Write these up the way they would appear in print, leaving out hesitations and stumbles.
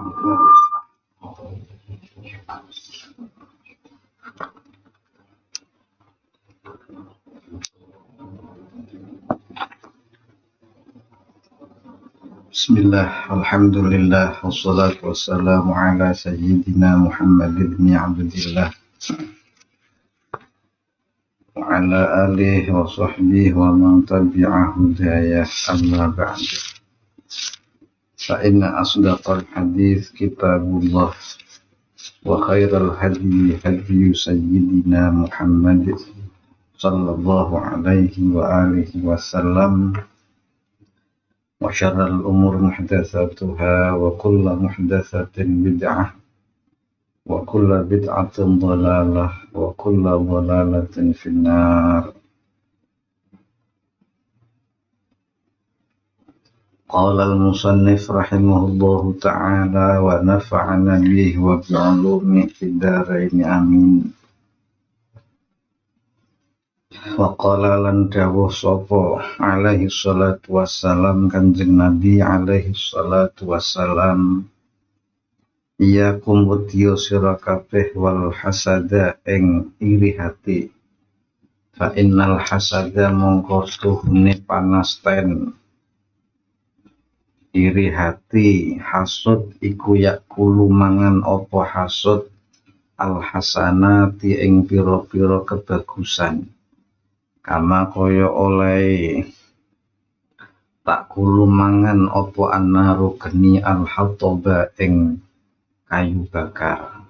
Bismillah, alhamdulillah, wassalatu wassalamu ala sayyidina Muhammad ibn Abdillah wa ala alihi wa sahbihi wa man tabi'ahu hidayah, amma ba'du. Fa inna asdaqal hadith kitabullah wa khairal hadi hadi sayyidina Muhammad sallallahu alaihi wa alihi wasallam. Wa syarrul umur muhdatsatuha wa kullu muhdatsatin bid'ah wa kullu bid'atin dhalalah wa kullu dhalalatin finnar. Qala al-musannif rahimahullahu ta'ala wa nafa'ana bihi wa bi'ulumihi fid dharain amin. Wa qala lan dawuh sapa alaihi salatu wassalam Kanjeng Nabi alaihi salatu wassalam, iyakum wadiyo sira kabeh wal hasada ing iri hati. Fa innal hasada mongko tuhune panasten iri hati. Hasud iku yakulu mangan apa hasud al hasanati ing pira-pira kebagusan. Kama kaya oleh tak kulu mangan opo annaru geni al-hatoba ing kayu bakar.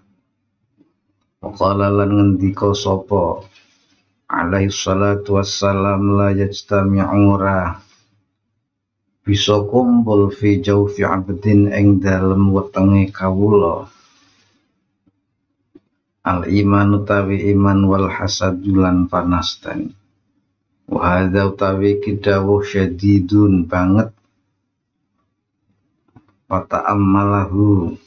Waqala lan ngendika sapa alaihi salatu wassalam, la yajtami'ura bisa kumpul fi jawfi abdin ing dalem wetenge kawula al iman utawi iman wal hasadulan panasten. Wahada utawi kidawuh syadidun banget. Fata'ammalahu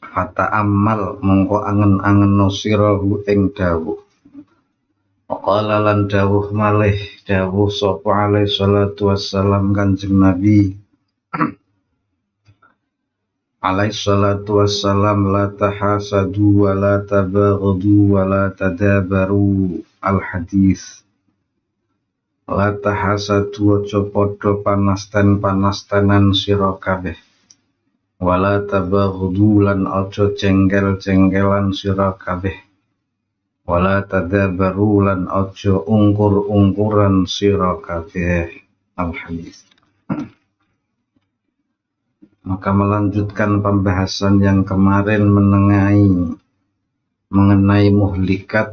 fata'ammal mongko angen-angen sirahu ing dawuh. Waqala lan dawuh malih dawuh sapa alaihi salatu wassalam Kanjeng Nabi alaihi salatu wassalam, la tahasadu wa la tabaghadu wa la tadabaru. Al hadis. La tahasadu aja padha panasten-panastenan sira kabeh, wa la tabaghadu lan aja jengkel-jengkelan sira kabeh, wa la tadabaru lan aja ungkur-ungkuran sira kabeh. Al hadis. Maka melanjutkan pembahasan yang kemarin mengenai muhlikat,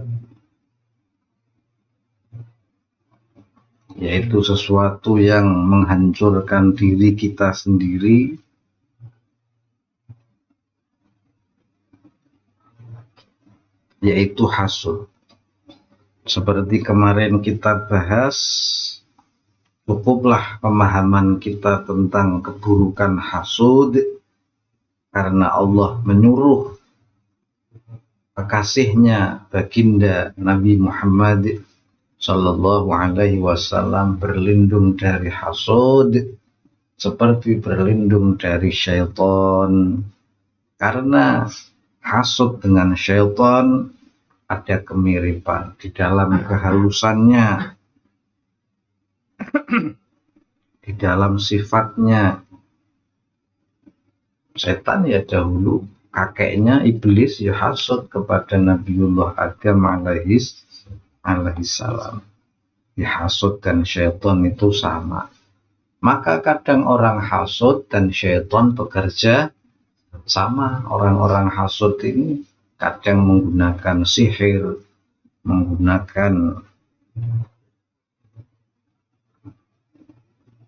yaitu sesuatu yang menghancurkan diri kita sendiri, yaitu hasud. Seperti kemarin kita bahas, cukuplah pemahaman kita tentang keburukan hasud karena Allah menyuruh kekasihnya baginda Nabi Muhammad sallallahu alaihi wasallam berlindung dari hasud seperti berlindung dari syaitan, karena hasud dengan syaitan ada kemiripan di dalam kehalusannya, di dalam sifatnya. Setan ya dahulu kakeknya iblis ya hasud kepada Nabiullah Adam alaihi salam. Ya hasud dan syaitan itu sama. Maka kadang orang hasud dan syaitan bekerja sama. Orang-orang hasud ini kadang menggunakan sihir, menggunakan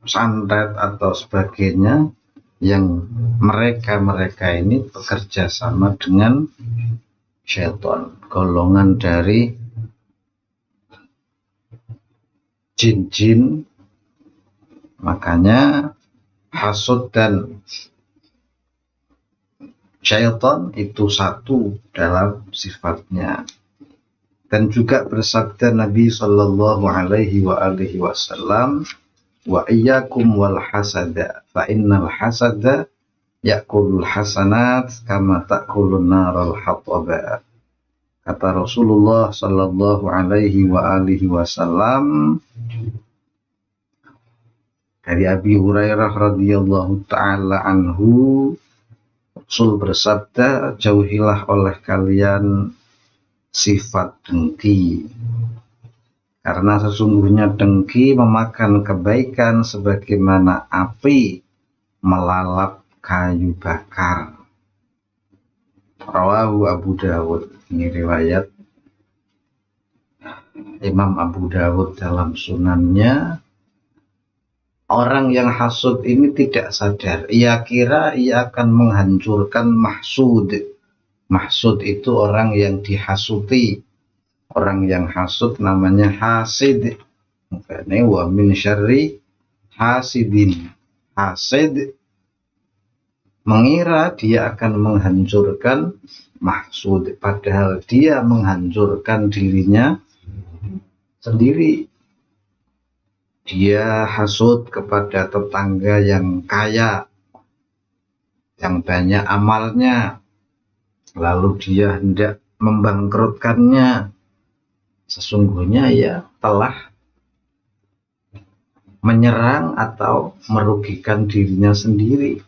santet atau sebagainya, yang mereka ini bekerja sama dengan syaitan, golongan dari jin-jin. Makanya hasud dan syaitan itu satu dalam sifatnya. Dan juga bersabda Nabi sallallahu alaihi wasallam, wa iyyakum wal hasada fa innal hasada ya'kulul hasanat kama ta'kulun naral hataba. Kata Rasulullah sallallahu alaihi wa alihi wasallam dari Abi Hurairah radhiyallahu taala anhu, Rasul bersabda, jauhilah oleh kalian sifat dengki, karena sesungguhnya dengki memakan kebaikan sebagaimana api melalap kayu bakar. Rawahu Abu Dawud. Ini riwayat Imam Abu Dawud dalam sunannya. Orang yang hasud ini tidak sadar. Ia kira ia akan menghancurkan mahsud. Mahsud itu orang yang dihasuti. Orang yang hasud namanya hasid. Makanya wa min syarri hasidin. Hasid mengira dia akan menghancurkan mahsud. Padahal dia menghancurkan dirinya sendiri. Dia hasud kepada tetangga yang kaya, yang banyak amalnya, lalu dia hendak membangkrutkannya. Sesungguhnya ia telah menyerang atau merugikan dirinya sendiri,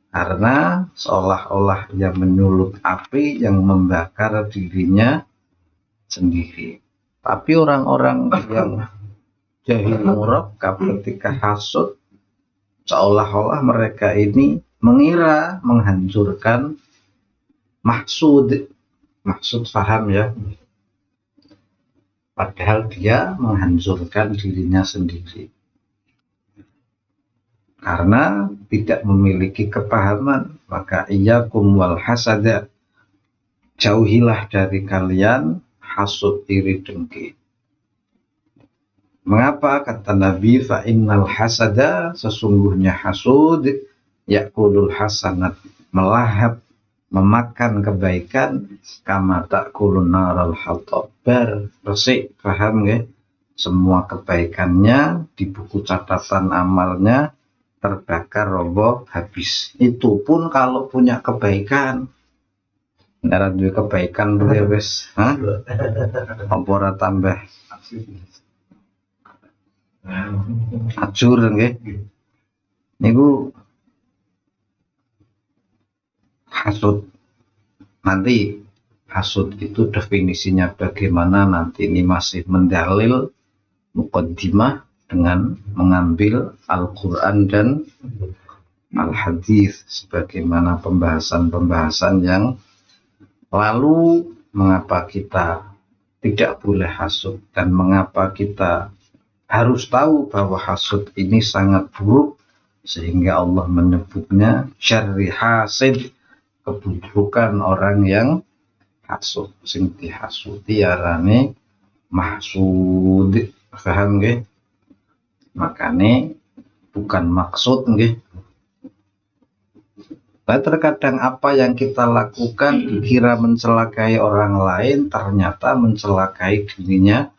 karena seolah-olah ia menyulut api yang membakar dirinya sendiri. Tapi orang-orang yang jahil murakkab ketika hasud, seolah-olah mereka ini mengira menghancurkan mahsud. Maksud paham ya? Padahal dia menghancurkan dirinya sendiri. Karena tidak memiliki kepahaman, maka iyyakum wal hasada, jauhilah dari kalian hasud, iri, dengki. Mengapa? Kata Nabi, fa innal hasada, sesungguhnya hasud, ya'kulul hasanat, melahap, memakan kebaikan, kama ta'kulun naral hatab, resik, paham nggih? Semua kebaikannya di buku catatan amalnya terbakar roboh habis. Itu pun kalau punya kebaikan. Nara duwe kebaikan boleh wis, hah? Apa ora tambah ajur nggih. Niku hasud. Nanti hasud itu definisinya bagaimana, nanti ini masih mendalil muqaddimah dengan mengambil Al-Quran dan Al-Hadis sebagaimana pembahasan-pembahasan yang lalu. Mengapa kita tidak boleh hasud dan mengapa kita harus tahu bahwa hasud ini sangat buruk, sehingga Allah menyebutnya syarri hasid, keburukan orang yang hasud. Sing dihasuti arane mahsud, paham nggih? Makane bukan maksud nggih. Nah, terkadang apa yang kita lakukan dikira mencelakai orang lain, ternyata mencelakai dirinya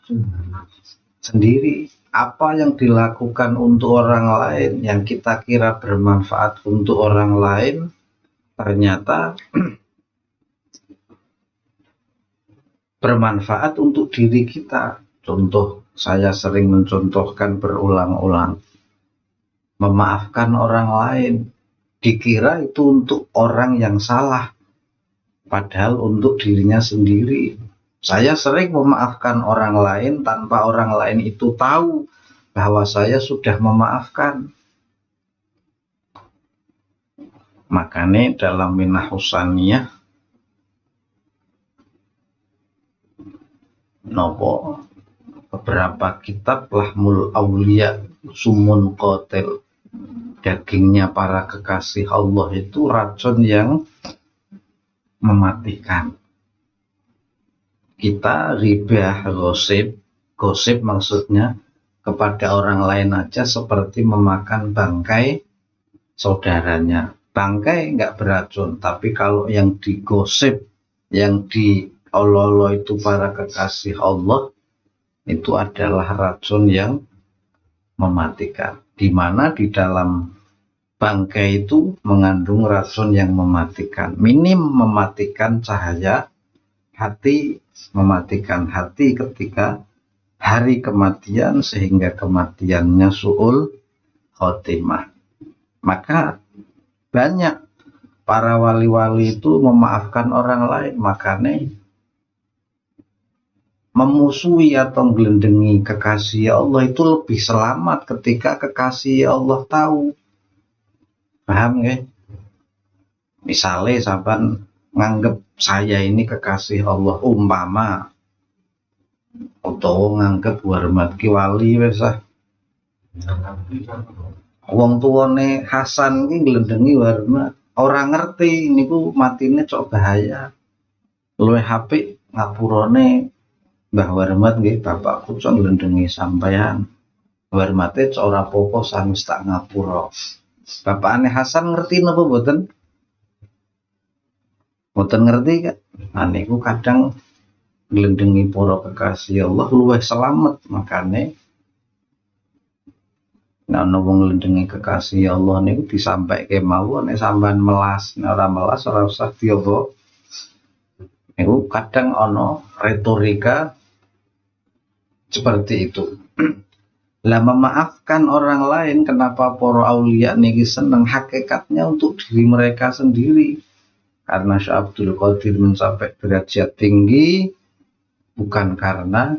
sendiri. Apa yang dilakukan untuk orang lain yang kita kira bermanfaat untuk orang lain, ternyata bermanfaat untuk diri kita. Contoh, saya sering mencontohkan berulang-ulang, memaafkan orang lain, dikira itu untuk orang yang salah, padahal untuk dirinya sendiri. Saya sering memaafkan orang lain tanpa orang lain itu tahu bahwa saya sudah memaafkan. Makanya dalam Minah Husaniyah nopo beberapa kitab, Lahmul Aulia, Sumun Qatil, dagingnya para kekasih Allah itu racun yang mematikan. Kita ribah, gosip maksudnya kepada orang lain aja seperti memakan bangkai saudaranya. Bangkai nggak beracun, tapi kalau yang digosip, yang diololo itu para kekasih Allah, itu adalah racun yang mematikan. Di mana di dalam bangkai itu mengandung racun yang mematikan. Minim mematikan cahaya hati, mematikan hati ketika hari kematian sehingga kematiannya su'ul khotimah. Maka banyak para wali-wali itu memaafkan orang lain, makanya memusuhi atau gelendengi kekasih Allah itu lebih selamat ketika kekasih Allah tahu. Paham ya? Misalnya sampean nganggep saya ini kekasih Allah umpama, atau nganggep hormat ki wali wis ah. Wong tuane Hasan ki nglendengi hormat, ora ngerti niku matine cok bahaya. Luwih apik ngapurane Mbah Warmat nggih bapakku cok nglendengi sampean. Hormate cok ora apa-apa sanes tak ngapura. Bapakane Hasan ngerti napa mboten? Mboten ngerti kan? Nah niku kadang nglendengi para kekasih Allah luwih selamat, makane nek ana wong nglendengi kekasih Allah niku disampaike mawon, nek sampean melas, nek ora melas ora usah diopo. Niku kadang ana retorika seperti itu. Lah memaafkan orang lain, kenapa para aulia niki seneng? Hakikatnya untuk diri mereka sendiri. Karena Syekh Abdul Qadir mencapai derajat tinggi bukan karena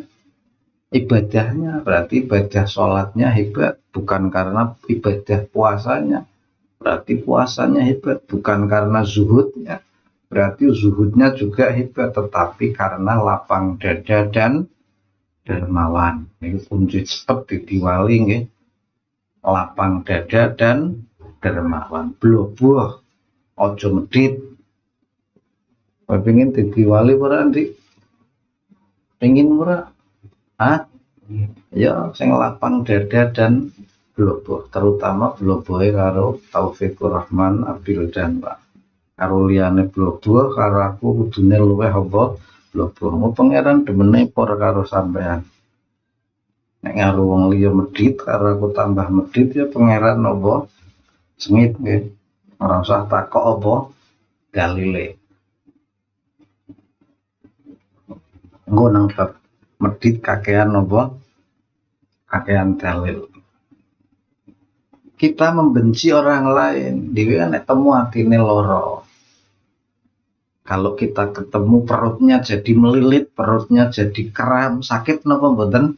ibadahnya, berarti ibadah sholatnya hebat, bukan karena ibadah puasanya, berarti puasanya hebat, bukan karena zuhudnya, berarti zuhudnya juga hebat, tetapi karena lapang dada dan dermawan. Ini kunci cepet di wali nggih. Lapang dada dan dermawan. Bloboh ojo medit. Kowe pengin dadi wali ora, Ndik? Pengin ora? Hah? Ya sing lapang dada dan bloboh, terutama blobohe karo Taufikur Rahman Abil dan Pak. Karo liyane bloboh karo aku kudune luweh apa? Bloboh. Mu pangeran demene para karo sampean. Nek karo wong liya medhit karo aku tambah medhit ya pangeran apa? Sengit nggih. Ora usah takok apa dalile. Engko nang bab medhit kakean apa? Kakean dalil. Kita membenci orang lain, dhewe nek temu atine lara. Kalau kita ketemu perutnya jadi melilit, perutnya jadi kram, sakit napa mboten?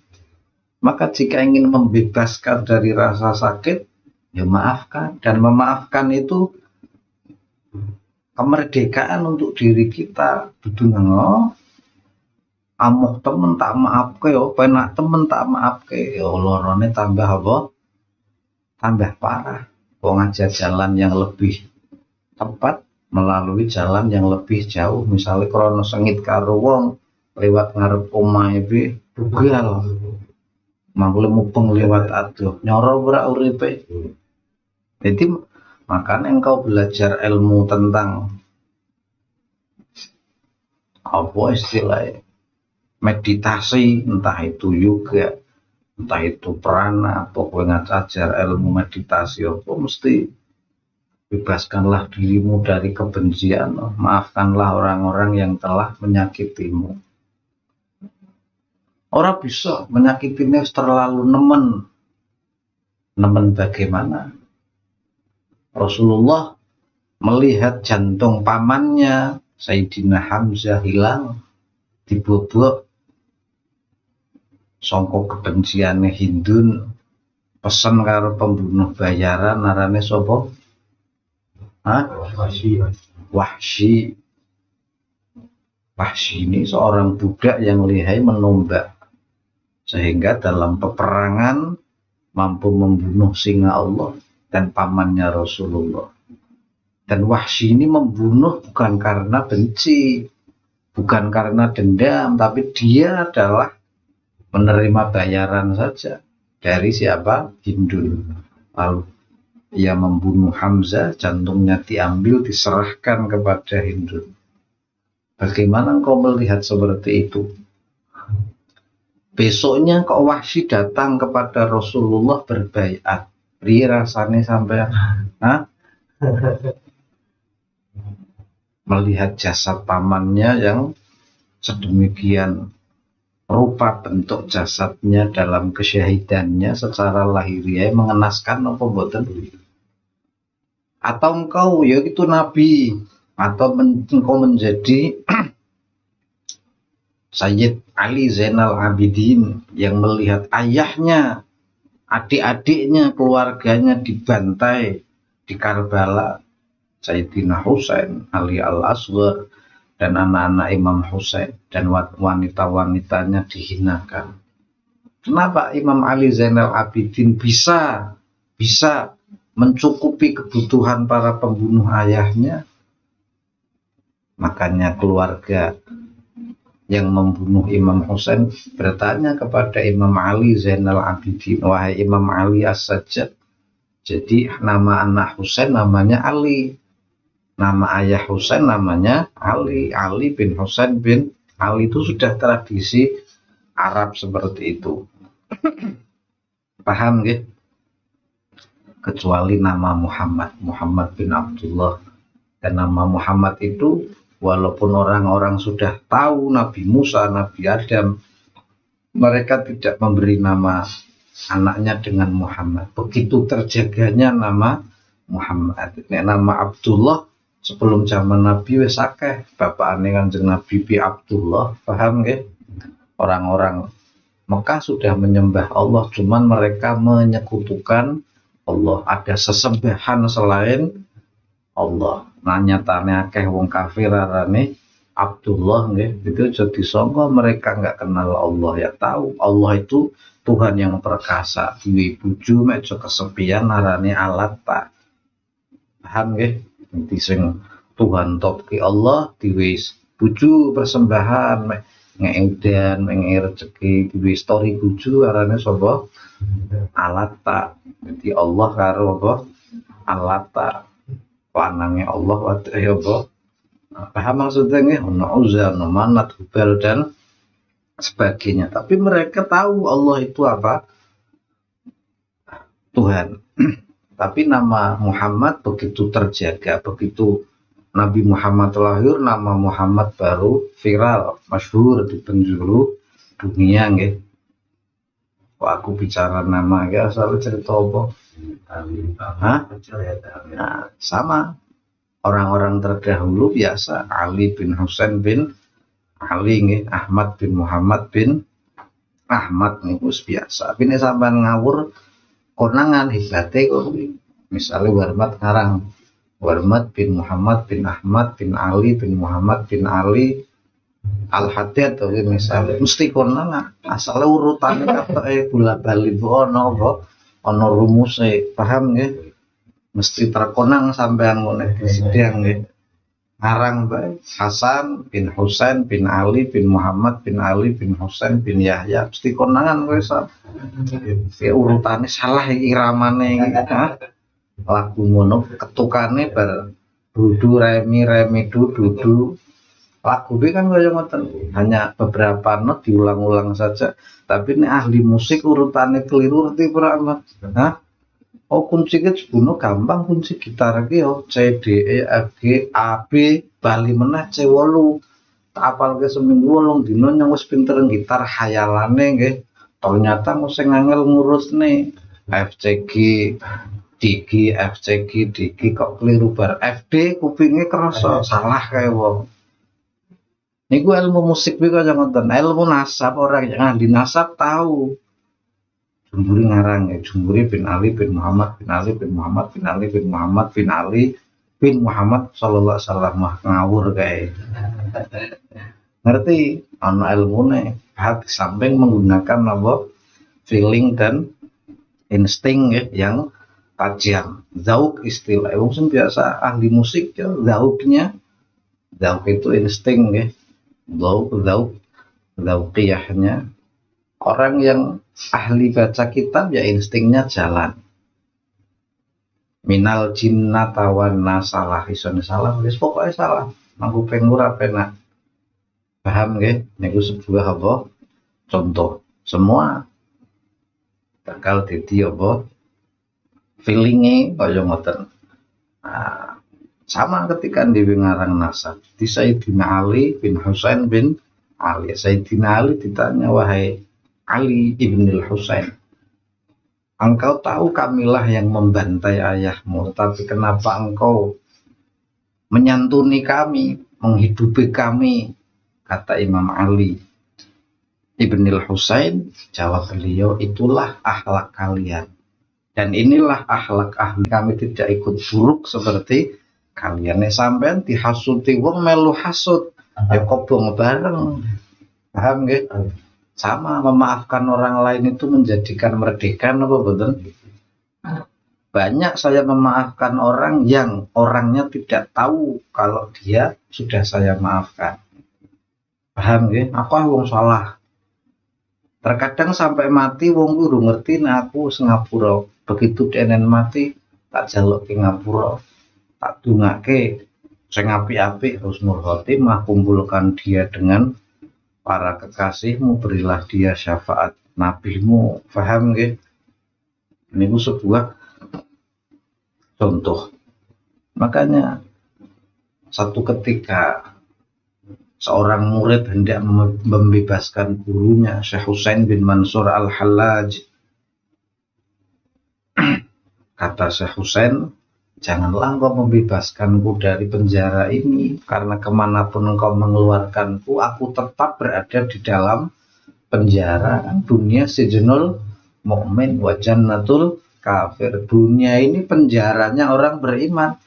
Maka jika ingin membebaskan dari rasa sakit, ya maafkan. Dan memaafkan itu kemerdekaan untuk diri kita. Dudu ngono. Amuh temen tak maafke, yo penak temen tak maafke, yo lorone tambah apa? Tambah parah. Wong aja jalan yang lebih tepat, melalui jalan yang lebih jauh, misalnya krono sengit karo wong lewat ngarep omahe be bugal mangkule mupeng lewat adoh nyoro ora uripe. Jadi makanya engkau belajar ilmu tentang apa istilahnya meditasi, entah itu yoga, entah itu prana, pokoknya ajar ilmu meditasi apa mesti bebaskanlah dirimu dari kebencian, maafkanlah orang-orang yang telah menyakitimu. Orang bisa menyakitinya terlalu nemen. Nemen bagaimana? Rasulullah melihat jantung pamannya Sayyidina Hamzah hilang, dibobok sangka kebenciane Hindun, pesen karo pembunuh bayaran narane sapa? Wahsy. Wahsy ini seorang budak yang lihai menombak, sehingga dalam peperangan mampu membunuh singa Allah dan pamannya Rasulullah. Dan Wahsy ini membunuh bukan karena benci, bukan karena dendam, tapi dia adalah menerima bayaran saja dari siapa? Hindun. Lalu ia membunuh Hamzah, jantungnya diambil, diserahkan kepada Hindun. Bagaimana engkau melihat seperti itu? Besoknya kok Wahsy datang kepada Rasulullah berbaiat. Priye rasane sampean? Hah? Melihat jasad pamannya yang sedemikian rupa bentuk jasadnya dalam kesyahidannya secara lahiriah mengenaskan apa mboten? Atau engkau ya itu nabi, atau engkau menjadi Sayyid Ali Zainal Abidin yang melihat ayahnya, adik-adiknya, keluarganya dibantai di Karbala, Sayyidina Husain, Ali Al-Asghar, dan anak-anak Imam Husain, dan wanita-wanitanya dihinakan. Kenapa Imam Ali Zainal Abidin bisa mencukupi kebutuhan para pembunuh ayahnya? Makanya keluarga yang membunuh Imam Husain bertanya kepada Imam Ali Zainal Abidin, wahai Imam Ali As-Sajjad, jadi nama anak Husain namanya Ali, nama ayah Husain namanya Ali, Ali bin Husain bin Ali. Itu sudah tradisi Arab seperti itu. Paham gitu? Kecuali nama Muhammad bin Abdullah. Dan nama Muhammad itu walaupun orang-orang sudah tahu Nabi Musa, Nabi Adam, mereka tidak memberi nama anaknya dengan Muhammad. Begitu terjaganya nama Muhammad. Nama Abdullah sebelum zaman Nabi wis akeh. Bapakane Kanjeng Nabi bi Abdullah, paham nggih? Orang-orang Mekah sudah menyembah Allah, cuman mereka menyekutukan Allah. Ada sesembahan selain Allah. Nah nyatane akeh wong kafir arane Abdullah nggih, itu jadi sangka mereka nggak kenal Allah. Ya tahu Allah itu Tuhan yang perkasa, duwe bojo mek kesepian arane Alatta. Paham nggih? Nanti sing Tuhan top ki Allah diwe bojo persembahan mek ngeudan ngei rezeki diwe story bojo arane sapa? Alatta. Jadi Allah karo apa? Alatta. Lanangnya Allah wadah ya apa? Paham maksudnya nggih? Ono Uzza, ono Manat, Hubal dan sebagainya. Tapi mereka tahu Allah itu apa? Tuhan. Tapi nama Muhammad begitu terjaga, begitu Nabi Muhammad lahir, nama Muhammad baru viral, masyhur di penjuru dunia nggih. Kok aku bicara nama ya asal cerita apa? Hah? Nah, sama orang-orang terdahulu biasa Ali bin Husain bin Ali nggih, Ahmad bin Muhammad bin Ahmad niku biasa. Tapi nek sampean ngawur konangan hebate kok misalnya Warmat ngarang Warmat bin Muhammad bin Ahmad bin Ali bin Muhammad bin Ali Al-Hadid atau misalnya mesti konangan asale urutane katoke bola-bali ono apa ono rumuse, paham nggih? Mesti terkonang sampean ngene sedang nggih. Ngarang bae Hasan bin Husain bin Ali bin Muhammad bin Ali bin Husain bin Yahya mesti konangan kowe sak. Urutane salah iramane iki. Lagu ngono ketukane bar dudu remi dudu. Lagu ini kan kaya ngoten, hanya beberapa not diulang-ulang saja. Tapi ini ahli musik urutannya keliru ngerti ora, Mas? Hah? Oh kunci sebuno gampang, kunci gitar iki yo C D E F G A B bali meneh C 8. Tak apalke seminggu 8 dina nyang wis pinter gitar khayalane nggih. Ternyata sing angel ngurusne F C G D G F C G D G kok keliru bar F D kupinge kerasa salah kae wong. Niku ilmu musik kuwi kaya ngoten, ilmu nasab orang yang ahli nasab tahu. Jumburi ngarang ya, Jumburi bin Ali bin Muhammad bin Ali bin Muhammad bin Ali bin Muhammad bin Ali bin Muhammad sallallahu alaihi wasallam ngawur kae. Ngerti ana ilmune, hak samping menggunakan apa? Feeling dan insting ya, yang tajam. Zauk istilah wong sing biasa ahli musik ya, zauknya zauk itu insting ya. Zauqiyahnya orang yang ahli baca kitab ya instingnya jalan. Minal jinnata wan nasalah ison salah wis pokoke salah mangku pengura penak. Paham nggih? Niku sebuah apa? Contoh. semua bakal dadi apa feelinge kaya ngoten. Nah, sama ketika di ngarang nasab di Sayyidina Ali bin Husain bin Ali. Sayyidina Ali ditanya, wahai Ali ibnul Husain, engkau tahu kamilah yang membantai ayahmu, tapi kenapa engkau menyantuni kami, menghidupi kami? Kata Imam Ali ibnul Husain, jawab beliau, itulah akhlak kalian. Dan inilah akhlak ahli kami, tidak ikut buruk seperti kalian. Sampean dihasuti wong melu hasud, ya kobong bareng. Paham nggih? Sama, memaafkan orang lain itu menjadikan merdeka, apa betul? Banyak saya memaafkan orang yang orangnya tidak tahu kalau dia sudah saya maafkan. Paham nggih? Apa wong salah? Terkadang sampai mati wong kudu ngerti aku Singapura. Begitu denen mati tak jaluk ke ngapura, tak dungake sing apik-apik husnul khotimah, kumpulkan dia dengan para kekasihmu, berilah dia syafaat nabimu. Paham nggih? Ini sebuah contoh. Makanya satu ketika seorang murid hendak membebaskan gurunya, Syekh Husain bin Mansur Al-Hallaj. Kata Syekh Husain, janganlah engkau membebaskanku dari penjara ini, karena kemanapun engkau mengeluarkanku, aku tetap berada di dalam penjara. Dunia sijnul mukmin wa jannatul kafir. Dunia ini penjaranya orang beriman.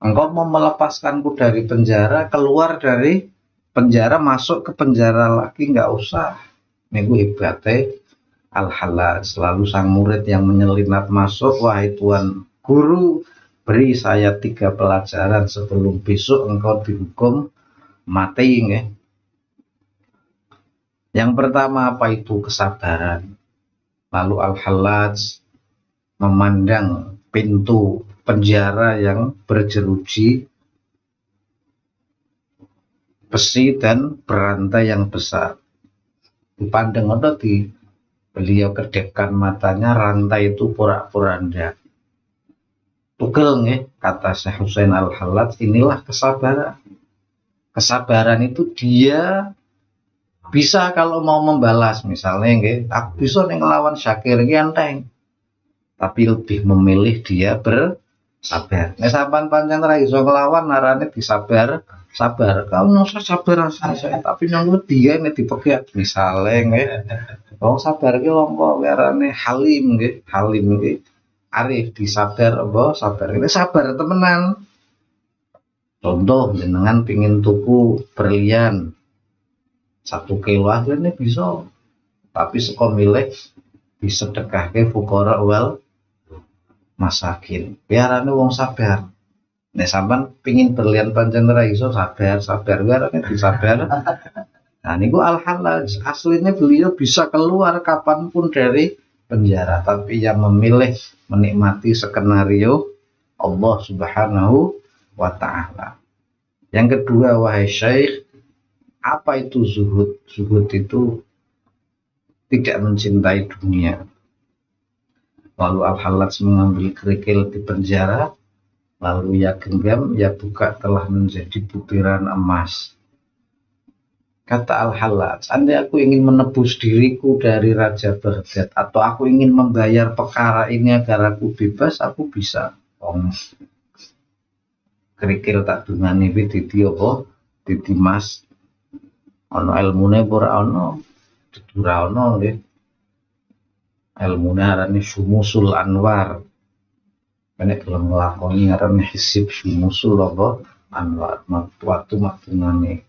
Engkau mau melepaskanku dari penjara, keluar dari penjara, masuk ke penjara lagi, nggak usah. Ini gue hebatnya Al-Hallaj. Selalu sang murid yang menyelinap masuk, wahai tuan guru, beri saya 3 pelajaran sebelum besok engkau dihukum mati. Nge. Yang pertama, apa itu kesabaran? Lalu Al-Hallaj memandang pintu penjara yang berjeruji besi dan berantai yang besar. Dipandang di beliau kedepkan matanya, rantai itu porak-poranda. Tugel nggih, kata Syekh Husain Al-Hallaj, inilah kesabaran. Kesabaran itu dia bisa kalau mau membalas, misalnya nggih, aku bisa ngelawan Syakir ki enteng. Tapi lebih memilih dia bersabar. Nek sampean pancen ra iso nglawan narane disabar, sabar. Kau nyosor sabar saya, tapi nang dia nek dipegak misalnya nggih. Wong sabar ki longko karane halim nggih, halim nggih. Arif disabar apa sabar. Ini sabar temenan. Contoh jenengan pingin tuku berlian 1 kilo akhirnya bisa. Tapi saka milih disedekahke fuqara wal masakin. Biarane wong sabar. Nek sampean pingin berlian pancen ra iso sabar biarane disabar. Nah, niku Al-Hallaj, aslinya beliau bisa keluar kapanpun dari penjara, tapi yang memilih menikmati skenario Allah Subhanahu wa Ta'ala. Yang kedua, wahai Syekh, apa itu zuhud? Zuhud itu tidak mencintai dunia. Lalu Al-Hallaj mengambil kerikil di penjara, lalu ia genggam, ia buka, telah menjadi butiran emas. Kata Al-Hallaj, andai aku ingin menebus diriku dari Raja Baghdad, atau aku ingin membayar perkara ini agar aku bebas, aku bisa. Kerikil tak dungani dadi apa? Dadi emas. Ana ilmune ora ana, ora ana nggih. Ilmune arane Syumusul Anwar. Nek gelem nglakoni arane hisib Syumusul apa? Anwar, waktu makdungane.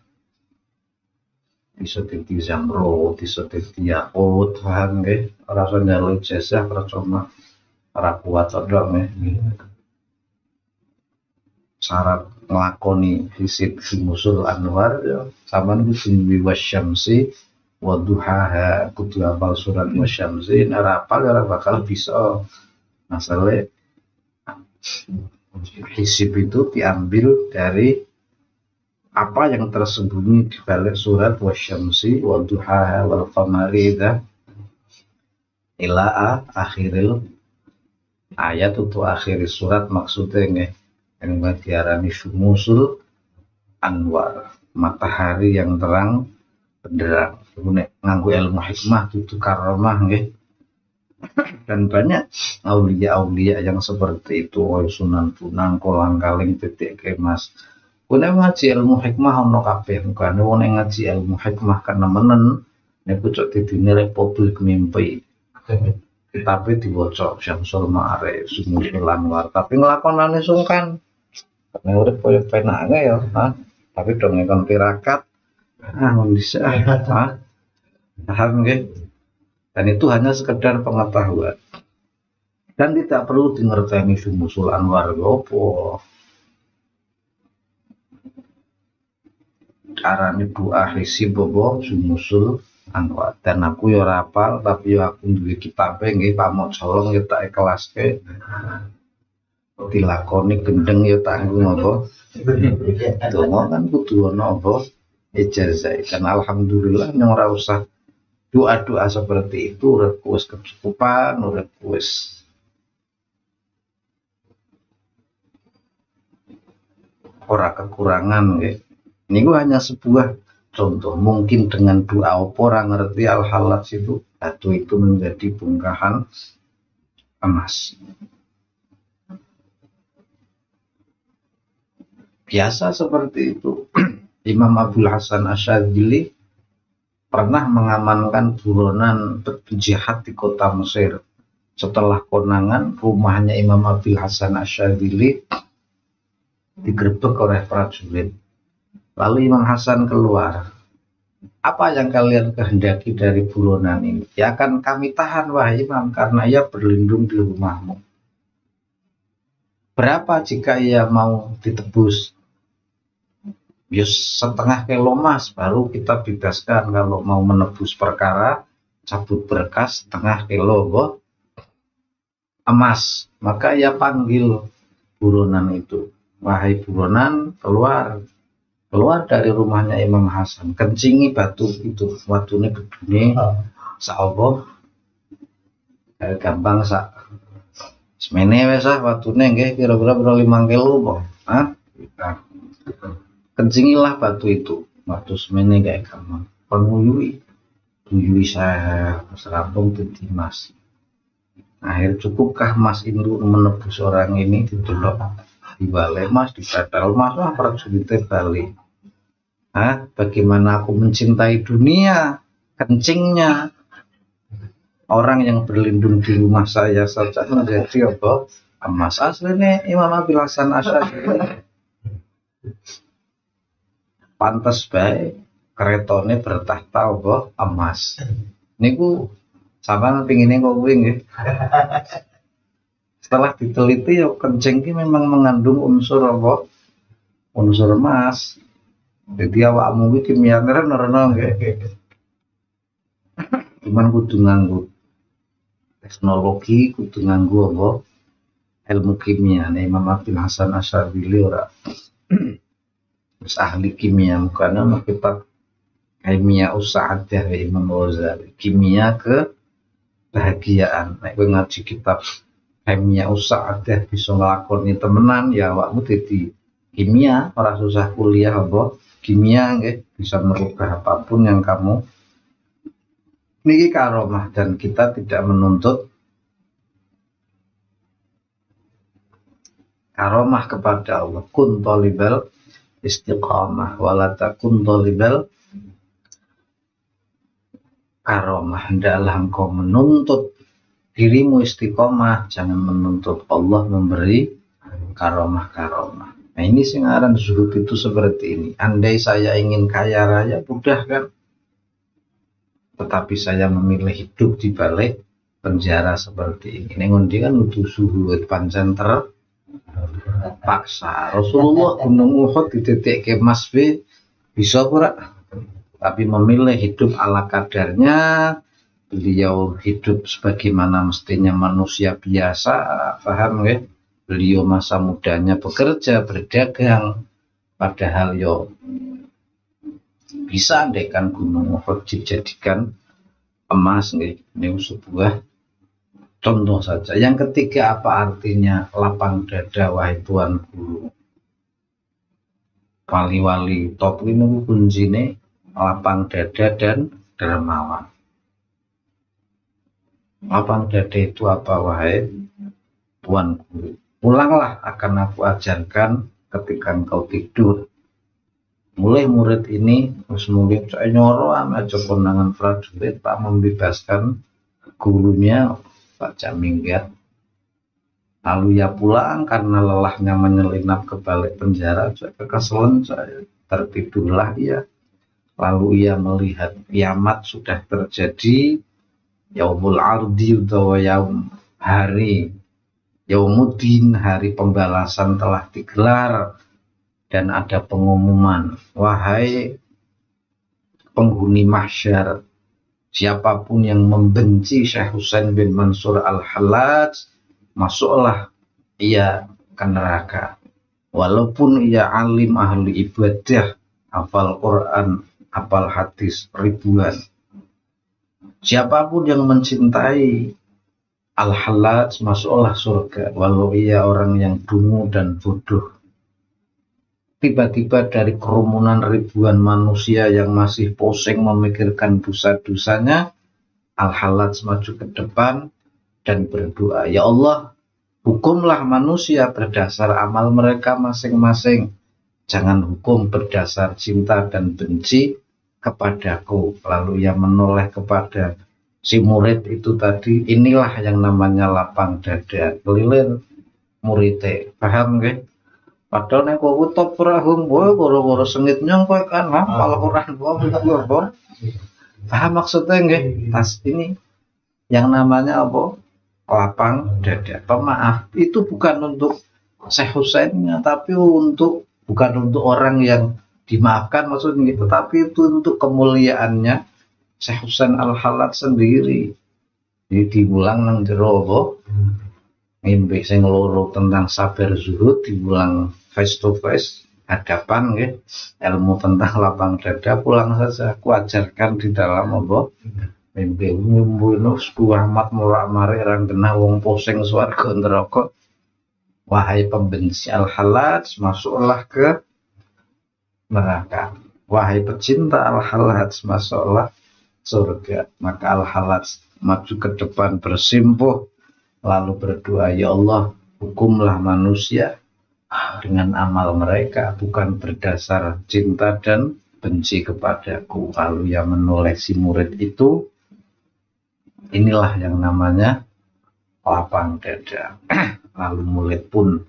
Bisa dadi zamro, bisa dadi yakut, paham nggih? Ora usah njaluk ijazah, percuma ora kuat tok nggih. Syarat nglakoni hisib Syumusul Anwar ya sampean kudu duwe wasyamsi wa duhaha, kudu hafal surat wasyamsi, ora hafal ora bakal bisa. Masalah hisib itu diambil dari apa yang tersembunyi di balik surat wasyamsi wa duhaha wal qamari idza ila akhiril ayat untuk akhir surat maksudnya nggih yang diarani syumusul anwar, matahari yang terang benderang. Nek nganggo ilmu hikmah itu karomah nggih. Dan banyak aulia-aulia yang seperti itu, Sunan Bonang, Kolang Kaling, Titik Kemas. Kune ngaji ilmu hikmah ono kabeh, bukan wong ngaji ilmu hikmah karena menen niku cok didine Republik Mimpi. Tapi diwaca Syamsul Ma'arif, Sumusul Anwar, tapi nglakonane sungkan. Nek urip koyo penake ya, tapi dong ngekon tirakat. Ngono dhisik paham nggih? Dan itu hanya sekedar pengetahuan. Dan tidak perlu dingerteni Sumusul Anwar opo. Carane doa hisi bobo Sumusul Anwar. Dan aku ya rapal tapi ya aku duwe kitabe nggih Pak Mok Colong ya tak ikhlaske. Dilakoni gendeng ya tanggung apa. Donga kan kudu ana apa ijazah. Kan alhamdulillah yang ora usah doa-doa seperti itu urip wis kecukupan, urip wis ora kekurangan nggih. Niku hanya sebuah contoh. Mungkin dengan doa orang ngerti al-halat itu batu itu menjadi bongkahan emas. Biasa seperti itu. Imam Abdul Hasan Asyadzili pernah mengamankan buronan penjahat di kota Mesir. Setelah konangan, rumahnya Imam Abdul Hasan Asyadzili digerebek oleh prajurit. Lalu Imam Hasan keluar. Apa yang kalian kehendaki dari buronan ini? Ya akan kami tahan wahai Imam karena ia berlindung di rumahmu. Berapa jika ia mau ditebus? Ya setengah kilo emas baru kita bebaskan. Kalau mau menebus perkara cabut berkas setengah kilo emas. Maka ia panggil buronan itu. Wahai buronan, keluar dari rumahnya Imam Hasan, kencingi batu itu, watune gedune saopo gampang sak semene wis watune nggih kira-kira 5 kilo apa kencingilah batu itu, batu semene kayak gampang penguyui saya serampung dadi emas. Akhir cukupkah Mas Indru menebus orang ini? Didelok dibalik Mas, dibatal Mas, wah prajuritnya balik. Bagaimana aku mencintai dunia, kencingnya orang yang berlindung di rumah saya saja menjadi apa? Emas. Aslinya Imam Abdul Hasan Asyadzili pantes bae keretone bertahta apa? Emas. Niku sampean pengine kok kuwi nggih. Setelah diteliti ya kencing ini memang mengandung unsur apa? Unsur emas. Jadi awakmu iki kimiane nereno nggih. Cuman kudu nganggo teknologi, kudu nganggo apa? Ilmu kimia. Imam Abdul Hasan Asyadzili ora wis ahli kimia, karena kitab Kimia Usahadah Imam Ghazali. Kimia kebahagiaan. Nek kowe ngaji kitab Kimia Usahadah bisa nglakoni temenan ya awakmu dadi kimia, ora susah kuliah apa kimia nggih, bisa merubah apapun yang kamu niki karomah. Dan kita tidak menuntut karomah kepada Allah. Kun thalibal istiqamah wala takun thalibal karomah. Hendaklah engkau menuntut dirimu istiqomah, jangan menuntut Allah memberi karomah-karomah. Nah ini sing aran zuhud itu seperti ini. Andai saya ingin kaya raya, mudah kan? Tetapi saya memilih hidup di balik penjara seperti ini. Nengondi kan butuh zuhud pancen terpaksa. Rasulullah Gunung Uhud di titik kemas bisa ora? Tapi memilih hidup ala kadarnya. Beliau hidup sebagaimana mestinya manusia biasa, paham nggih? Beliau masa mudanya bekerja, berdagang, Padahal yo bisa andekan gunung Uhud dijadikan emas nih. Ini sebuah contoh saja. Yang ketiga, apa artinya lapang dada wahai Tuan Guru? Wali-wali top ini kuncinya lapang dada dan dermawan. Lapang dada itu apa wahai Tuan Guru? Pulanglah akan aku ajarkan ketika engkau tidur. Mulai murid ini terus mulai saya nyoro aja kondangan prajurit Pak membebaskan gurunya Pak Jaminggat. Lalu ia pulang karena lelahnya menyelinap ke balik penjara. Saya kekeselan, saya tertidurlah ia. Lalu ia melihat kiamat sudah terjadi. Yaumul ardi utawa yaum hari Yaumuddin, hari pembalasan telah digelar. Dan ada pengumuman, wahai penghuni mahsyar, siapapun yang membenci Syekh Husain bin Mansur Al-Hallaj, masuklah ia ke neraka. Walaupun ia alim ahli ibadah, hafal Quran, hafal hadis ribuan. Siapapun yang mencintai Al-Hallaj, masuklah surga, walau ia orang yang dungu dan bodoh. Tiba-tiba dari kerumunan ribuan manusia yang masih pusing memikirkan dosa-dosanya, Al-Hallaj maju ke depan dan berdoa, ya Allah, hukumlah manusia berdasar amal mereka masing-masing. Jangan hukum berdasar cinta dan benci kepadaku. Lalu ia menoleh kepada si murid itu tadi, inilah yang namanya lapang dada. Keliling muridnya, paham gak? Padahal nek kok utop perahung boy goro-goro sengit nyong kowe kan hafal Quran boy. Paham maksudnya nggih? Tas ini yang namanya apa? Lapang dada. Pemaaf itu bukan untuk Syekh Husainnya, tapi bukan untuk orang yang dimaafkan maksudnya gitu, tapi itu untuk kemuliaannya Syekh Husain Al-Hallaj sendiri. Jadi diulang nang jero apa? Mimpi sing loro tentang sabar zuhud diulang face to face hadapan nggih. Ilmu tentang lapang dada pulang saja aku ajarkan di dalam apa mimpi mumbuno Ahmad murak-marik rang genah wong pusing swarga neraka. Wahai pembenci Al-Hallaj, masuklah ke neraka. Wahai pecinta Al-Hallaj, masuklah surga. Maka Al-Hallaj maju ke depan bersimpuh lalu berdoa, ya Allah, hukumlah manusia dengan amal mereka, bukan berdasar cinta dan benci kepadaku. Lalu ia menoleh si murid itu, inilah yang namanya lapang dada. Lalu murid pun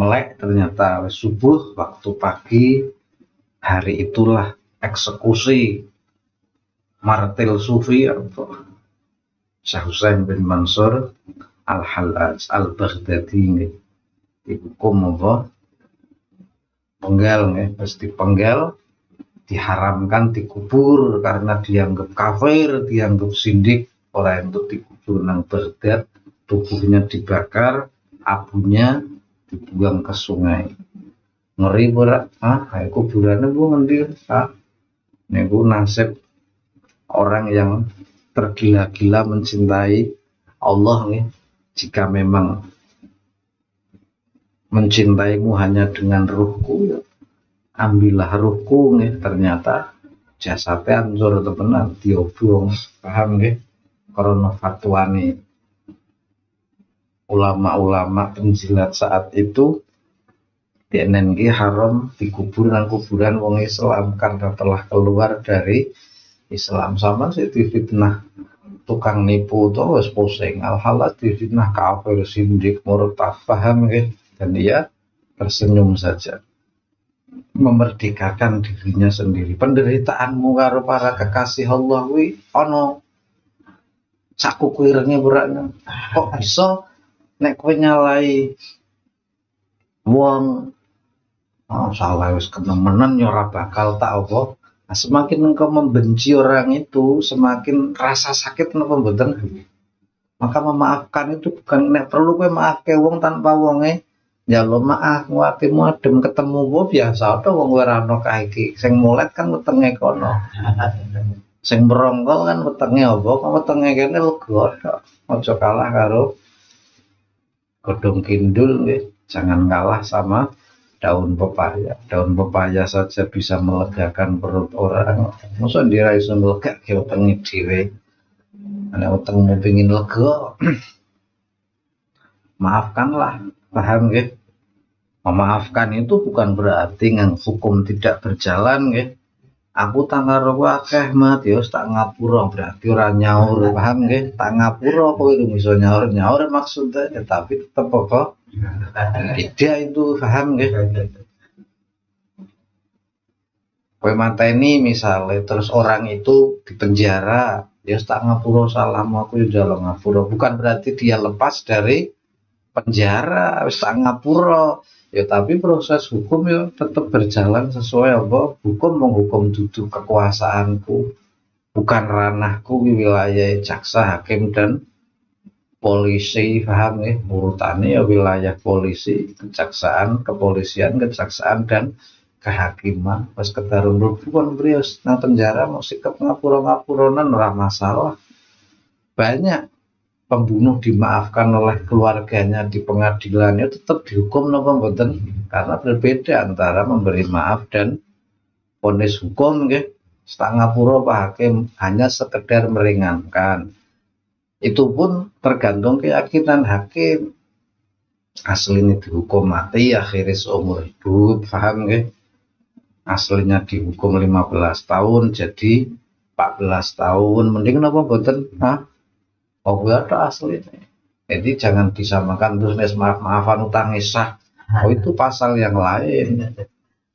melek, ternyata subuh, waktu pagi, hari itulah eksekusi martil sufi Syekh Husain bin Mansur Al-Hallaj Al-Baghdadi dihukum apa? Penggal nih, pasti penggal, diharamkan dikubur karena dianggap kafir, dianggap sindik, orang itu dikubur nang Baghdad, tubuhnya dibakar, abunya dibuang ke sungai. Ngeri ora? Kuburannya bu ngendi? Niku nasib orang yang tergila-gila mencintai Allah nih. Jika memang mencintaimu hanya dengan ruhku, ya, ambillah ruhku nih. Ternyata jasadnya hancur temenan diobong, paham nih? Karena fatwa nih ulama-ulama penjilat saat itu DNNG haram dikubur nang kuburan wong Islam karena telah keluar dari Islam. Sama sih difitnah tukang nipu tuh wis pusing. Al-Hallaj difitnah kafir sindik murtad, paham nggih? Dan dia tersenyum saja memerdekakan dirinya sendiri. Penderitaanmu karo para kekasih Allah wi ono sakuku irenge beraknya. Kok bisa nek kowe nyalai wong salah wis kenemenan ya ora bakal tak apa. Nah, semakin engkau membenci orang itu, semakin rasa sakit napa mboten. Maka memaafkan itu bukan nek perlu kowe maafke wong tanpa wonge Ya lo maaf ngatimu adem ketemu gue biasa to wong ora ono kaiki. Sing mulet kan wetenge kono. Sing merongkol kan wetenge apa? Kok wetenge kene lega tok. Aja kalah karo godhong kindul nggih. Jangan kalah sama daun pepaya. Daun pepaya saja bisa melegakan perut orang. Masa ndira iso nglegake wetenge dhewe. Nek wetengmu pengin lega, maafkanlah. Paham nggih? Memaafkan itu bukan berarti yang hukum tidak berjalan nggih. Aku tak karo akeh mat ya tak ngapura berarti ora nyaur, paham nggih? Tak ngapura kowe iso nyaur maksudnya tapi tetap apa? Tidak itu paham nggih. Kowe mateni misalnya terus orang itu dipenjara, ya tak ngapura salam aku ya jalan ngapura. Bukan berarti dia lepas dari penjara, wis tak ngapura. Ya tapi proses hukum ya tetap berjalan sesuai apa hukum menghukum dudu kekuasaanku bukan ranahku wilayah jaksa hakim dan polisi paham ya urutannya ya wilayah polisi kejaksaan kepolisian kejaksaan dan kehakiman pas kedarung bukan brios nang penjara mau sikap ngapura-ngapuronan ora masalah banyak pembunuh dimaafkan oleh keluarganya di pengadilan itu tetap dihukum napa mboten karena berbeda antara memberi maaf dan vonis hukum nggih ngapura Pak Hakim hanya sekedar meringankan itu pun tergantung keyakinan hakim aslinya dihukum mati akhirnya seumur hidup paham nggih aslinya dihukum 15 tahun jadi 14 tahun mending napa mboten oh ada asli. Jadi jangan disamakan terus maaf-maafan utang sah. Oh itu pasal yang lain.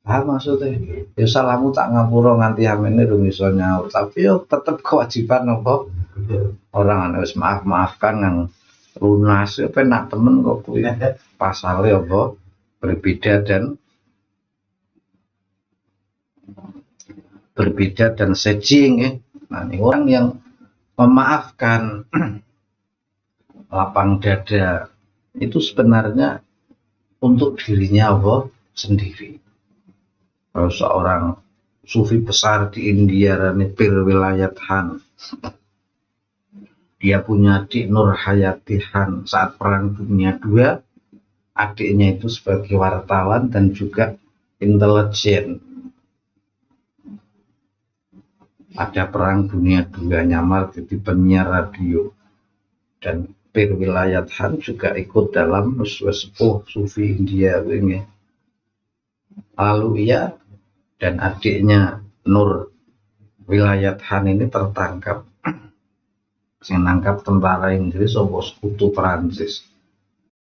Maksudnya, ya salahmu tak ngapura nganti amene rung iso nyaur. Tapi yo tetep kewajiban apa? Orang harus maaf-maafkan yang lunas. Ya penak temen kok kuwi. Pasalnya apa? Berbeda dan sejing ya. Nah, ini orang yang memaafkan lapang dada itu sebenarnya untuk dirinya apa sendiri. Kalau seorang sufi besar di India Pir Wilayat Han dia punya adik Nur Hayati Han saat perang dunia II adiknya itu sebagai wartawan dan juga intelijen. Ada perang dunia II nyamar jadi penyiar radio dan Pir Wilayat Han juga ikut dalam sepuh sufi India ini. Lalu ia dan adiknya Nur Wilayat Han ini tertangkap. Yang nangkap tentara Inggris atau sekutu Perancis.